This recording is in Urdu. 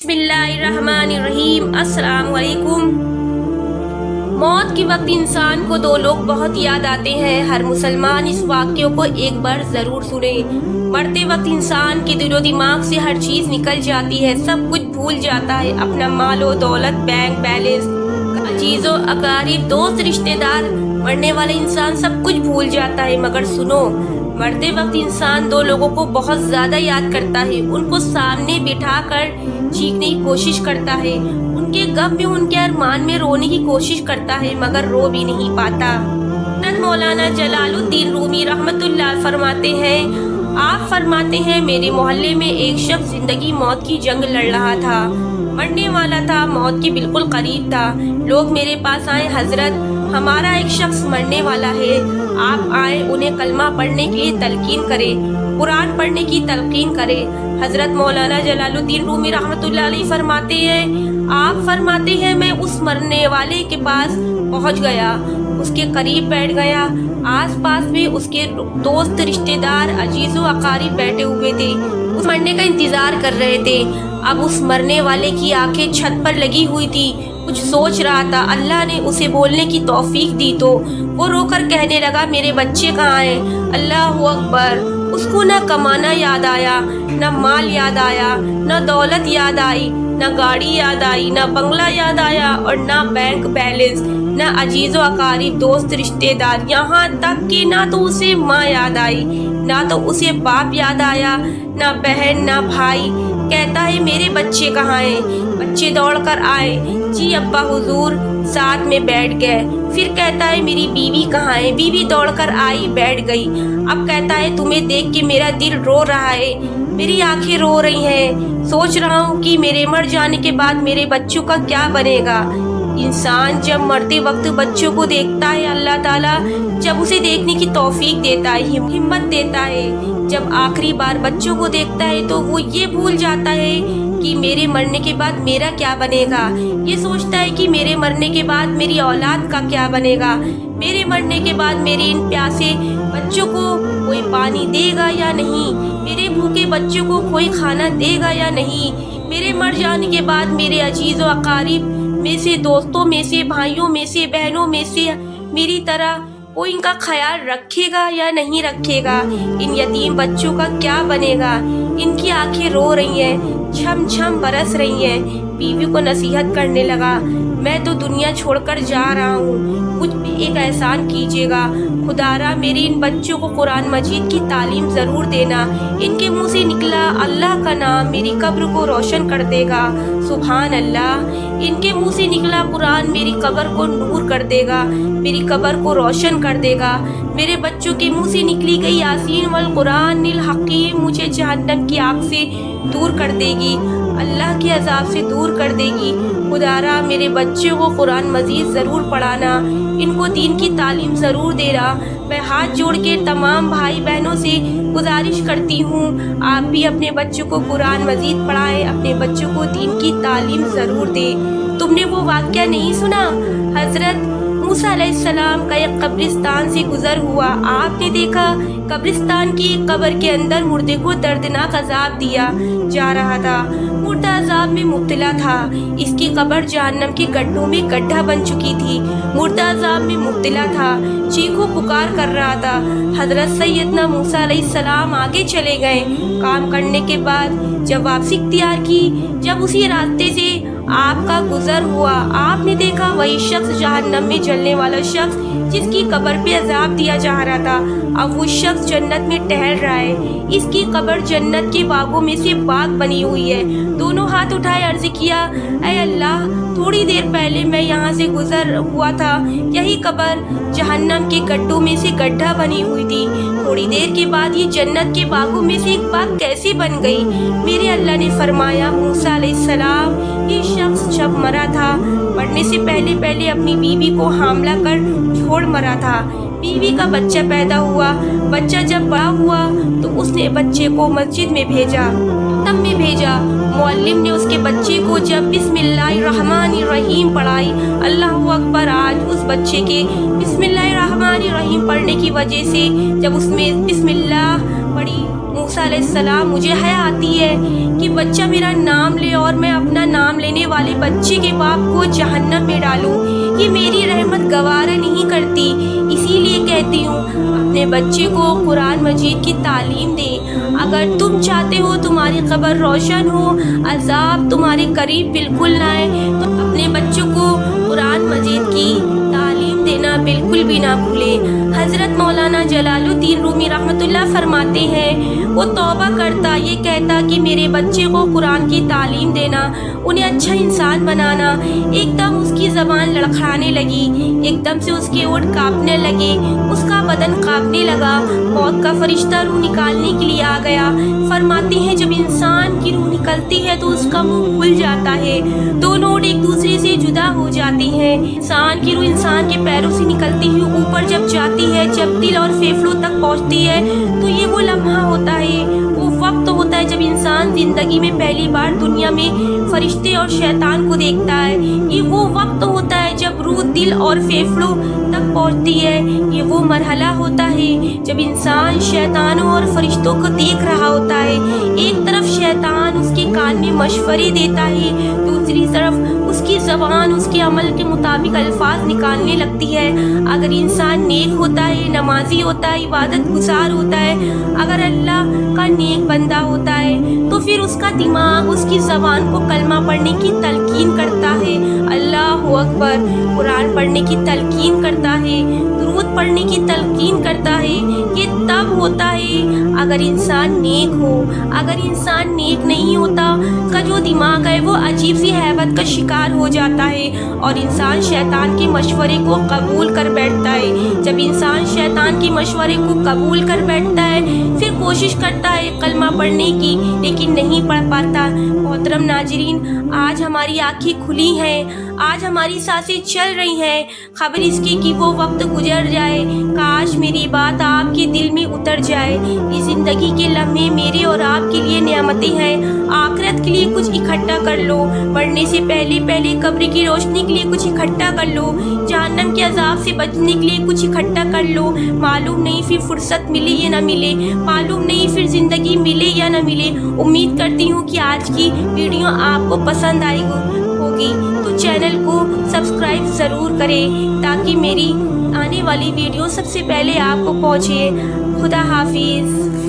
بسم اللہ الرحمن الرحیم۔ السلام علیکم۔ موت کے وقت انسان کو دو لوگ بہت یاد آتے ہیں۔ ہر مسلمان اس واقعے کو ایک بار ضرور سنے۔ مرتے وقت انسان کے دل و دماغ سے ہر چیز نکل جاتی ہے، سب کچھ بھول جاتا ہے، اپنا مال و دولت، بینک بیلنس، عزیز و اقارب، دوست، رشتے دار۔ مرنے والا انسان سب کچھ بھول جاتا ہے، مگر سنو، مرتے وقت انسان دو لوگوں کو بہت زیادہ یاد کرتا ہے، ان کو سامنے بٹھا کر چیخنے کی کوشش کرتا ہے، ان کے غم میں، ان کے ارمان میں رونے کی کوشش کرتا ہے، مگر رو بھی نہیں پاتا۔ حضرت مولانا جلال الدین رومی رحمۃ اللہ فرماتے ہیں، آپ فرماتے ہیں، میرے محلے میں ایک شخص زندگی موت کی جنگ لڑ رہا تھا، مرنے والا تھا، موت کے بالکل قریب تھا۔ لوگ میرے پاس آئے، حضرت ہمارا ایک شخص مرنے والا ہے، آپ آئے، انہیں کلمہ پڑھنے کے لیے تلقین کرے، قرآن پڑھنے کی تلقین کرے۔ حضرت مولانا جلال الدین رومی رحمۃ اللہ علیہ فرماتے ہیں، آپ فرماتے ہیں، میں اس مرنے والے کے پاس پہنچ گیا، اس کے قریب بیٹھ گیا، آس پاس میں اس کے دوست، رشتے دار، عزیز و اقارب بیٹھے ہوئے تھے، اس مرنے کا انتظار کر رہے تھے۔ اب اس مرنے والے کی آنکھیں چھت پر لگی ہوئی تھی، کچھ سوچ رہا تھا۔ اللہ نے اسے بولنے کی توفیق دی تو وہ رو کر کہنے لگا، میرے بچے کہاں ہیں؟ اللہ اکبر! اس کو نہ کمانا یاد آیا، نہ مال یاد آیا، نہ دولت یاد آئی، نہ گاڑی یاد آئی، نہ بنگلہ یاد آیا، اور نہ بینک بیلنس، نہ عزیز و اقارب، دوست، رشتے دار، یہاں تک کہ نہ تو اسے ماں یاد آئی، نہ تو اسے باپ یاد آیا، نہ بہن، نہ بھائی۔ کہتا ہے، میرے بچے کہاں ہیں؟ بچے دوڑ کر آئے، جی ابا حضور، ساتھ میں بیٹھ گئے۔ پھر کہتا ہے، میری بیوی کہاں ہے؟ بیوی دوڑ کر آئی، بیٹھ گئی۔ اب کہتا ہے، تمہیں دیکھ کے میرا دل رو رہا ہے، میری آنکھیں رو رہی ہیں، سوچ رہا ہوں کہ میرے مر جانے کے بعد میرے بچوں کا کیا بنے گا۔ انسان جب مرتے وقت بچوں کو دیکھتا ہے، اللہ تعالیٰ جب اسے دیکھنے کی توفیق دیتا ہے، ہمت دیتا ہے، جب آخری بار بچوں کو دیکھتا ہے تو وہ یہ بھول جاتا ہے کہ میرے مرنے کے بعد میرا کیا بنے گا، یہ سوچتا ہے کہ میرے مرنے کے بعد میری اولاد کا کیا بنے گا، میرے مرنے کے بعد میرے ان پیاسے بچوں کو کوئی پانی دے گا یا نہیں، میرے بھوکے بچوں کو کوئی کھانا دے گا یا نہیں، میرے مر جانے کے بعد میرے عزیز و اقارب میں سے، دوستوں میں سے، بھائیوں میں سے، بہنوں میں سے میری طرح کوئی ان کا خیال رکھے گا یا نہیں رکھے گا، ان یتیم بچوں کا کیا بنے گا۔ ان کی آنکھیں رو رہی ہیں، چھم چھم برس رہی ہیں۔ بیوی کو نصیحت کرنے لگا، میں تو دنیا چھوڑ کر جا رہا ہوں، مجھ پہ ایک احسان کیجیے گا، خدا را میرے ان بچوں کو قرآن مجید کی تعلیم ضرور دینا۔ ان کے منہ سے نکلا اللہ کا نام میری قبر کو روشن کر دے گا، سبحان اللہ۔ ان کے منہ سے نکلا قرآن میری قبر کو نور کر دے گا، میری قبر کو روشن کر دے گا۔ میرے بچوں کے منہ سے نکلی گئی یاسین والقرآن الحکیم مجھے جہنم کی آگ سے دور کر دے گی، اللہ کے عذاب سے دور کر دے گی۔ خدا را میرے بچوں کو قرآن مزید ضرور پڑھانا، ان کو دین کی تعلیم ضرور دینا۔ میں ہاتھ جوڑ کے تمام بھائی بہنوں سے گزارش کرتی ہوں، آپ بھی اپنے بچوں کو قرآن مزید پڑھائیں، اپنے بچوں کو دین کی تعلیم ضرور دیں۔ تم نے وہ واقعہ نہیں سنا؟ حضرت موسیٰ علیہ السلام کا ایک قبرستان سے گزر ہوا، آپ نے دیکھا قبرستان کی ایک قبر کے اندر مردے کو دردناک عذاب دیا جا رہا تھا، مردہ عذاب میں مبتلا تھا، اس کی قبر جہنم کے گڈھوں میں گڈھا بن چکی تھی، مردہ عذاب میں مبتلا تھا، چیخو پکار کر رہا تھا۔ حضرت سیدنا موسیٰ علیہ السلام آگے چلے گئے، کام کرنے کے بعد جب واپسی اختیار کی، جب اسی راستے سے آپ کا گزر ہوا، آپ نے دیکھا وہی شخص جہنم میں جلنے والا شخص جس کی قبر پہ عذاب دیا جا رہا تھا، اب وہ شخص جنت میں ٹہل رہا ہے، اس کی قبر جنت کے باغوں میں سے باغ بنی ہوئی ہے۔ دونوں ہاتھ اٹھائے، عرض کیا، اے اللہ، تھوڑی دیر پہلے میں یہاں سے گزر ہوا تھا، یہی قبر جہنم کے گڈھوں میں سے گڈھا بنی ہوئی تھی، تھوڑی دیر کے بعد یہ جنت کے باغوں میں سے ایک باغ کیسے بن گئی؟ میرے اللہ نے فرمایا، موسیٰ علیہ السلام، یہ شخص جب مرا تھا، مرنے سے پہلے اپنی بیوی کو حاملہ کر چھوڑ مرا تھا، بیوی کا بچہ پیدا ہوا، بچہ جب بڑا ہوا تو اس نے بچے کو مسجد میں بھیجا، تب میں بھیجا، معلم نے اس کے بچے کو جب بسم اللہ الرحمن الرحیم پڑھائی، اللہ اکبر، آج اس بچے کے بسم اللہ الرحمن الرحیم پڑھنے کی وجہ سے جب اس میں بسم اللہ پڑھی، موسیٰ علیہ السلام مجھے حیا آتی ہے کہ بچہ میرا نام لے اور میں اپنا نام لینے والے بچے کے باپ کو جہنم میں ڈالوں، یہ میری رحمت گوارا نہیں کرتی۔ اسی لیے کہتی ہوں اپنے بچے کو قرآن مجید کی تعلیم دیں۔ اگر تم چاہتے ہو تمہاری قبر روشن ہو، عذاب تمہارے قریب بالکل نہ آئے، تو اپنے بچوں کو قرآن مجید کی تعلیم دینا بالکل بھی نہ بھولیں۔ حضرت مولانا جلال الدین رومی رحمۃ اللہ فرماتے ہیں، وہ توبہ کرتا، یہ کہتا کہ میرے بچے کو قرآن کی تعلیم دینا، انہیں اچھا انسان بنانا۔ ایک دم اس کی زبان لڑکھڑانے لگی، ایک دم سے اس کے ہونٹ کانپنے لگے، اس کا بدن کانپنے لگا، موت کا فرشتہ روح نکالنے کے لیے آ گیا۔ فرماتے ہیں جب انسان کی روح نکلتی ہے تو اس کا منہ کھل جاتا ہے، دونوں ہونٹ ایک دوسرے سے جدا ہو جاتے ہیں۔ انسان کی روح انسان کے پیروں سے نکلتی ہوئی اوپر جب جاتی ہے، جب دل اور پھیپھڑوں تک پہنچتی ہے، تو یہ وہ لمحہ ہوتا ہے، وہ وقت ہوتا ہے جب انسان زندگی میں پہلی بار دنیا میں فرشتے اور شیطان کو دیکھتا ہے۔ یہ وہ وقت ہوتا ہے جب روح دل اور پھیپھڑوں تک پہنچتی ہے۔ یہ وہ مرحلہ ہوتا ہے جب انسان شیطانوں اور فرشتوں کو دیکھ رہا ہوتا ہے۔ ایک طرف شیطان اس کے کان میں مشورے دیتا ہے، دوسری طرف اس کی زبان اس کے عمل کے مطابق الفاظ نکالنے لگتی ہے۔ اگر انسان نیک ہوتا ہے، نمازی ہوتا ہے، عبادت گزار ہوتا ہے، اگر اللہ کا نیک بندہ ہوتا ہے، تو پھر اس کا دماغ اس کی زبان کو کلمہ پڑھنے کی تلقین کرتا ہے، اللہ اکبر، قرآن پڑھنے کی تلقین کرتا ہے، درود پڑھنے کی تلقین کرتا ہے۔ یہ تب ہوتا ہے اگر انسان نیک ہو۔ اگر انسان نیک نہیں ہوتا، اس کا جو دماغ ہے وہ عجیب سی ہیبت کا شکار ہو جاتا ہے اور انسان شیطان کے مشورے کو قبول کر بیٹھتا ہے۔ جب انسان شیطان کے مشورے کو قبول کر بیٹھتا ہے، پھر کوشش کرتا ہے کلمہ پڑھنے کی، لیکن نہیں پڑھ پاتا۔ محترم ناظرین، آج ہماری آنکھیں کھلی ہیں، آج ہماری سانسیں چل رہی ہیں، خبر اس کی کہ وہ وقت گزر جائے۔ کاش میری بات آپ کے دل میں اتر جائے۔ یہ زندگی کے لمحے میرے اور آپ کے لیے نعمتیں ہیں، آخرت کے لیے کچھ اکٹھا کر لو، مرنے سے پہلے قبر کی روشنی کے لیے کچھ اکٹھا کر لو، جہنم کے عذاب سے بچنے کے لیے کچھ اکٹھا کر لو۔ معلوم نہیں پھر فرصت ملے یا نہ ملے، معلوم نہیں پھر زندگی ملے یا نہ ملے۔ امید کرتی ہوں کہ آج کی ویڈیو آپ کو پسند آئی ہوگی، تو چینل کو سبسکرائب ضرور کریں تاکہ میری آنے والی ویڈیو سب سے پہلے آپ کو پہنچے۔ خدا حافظ۔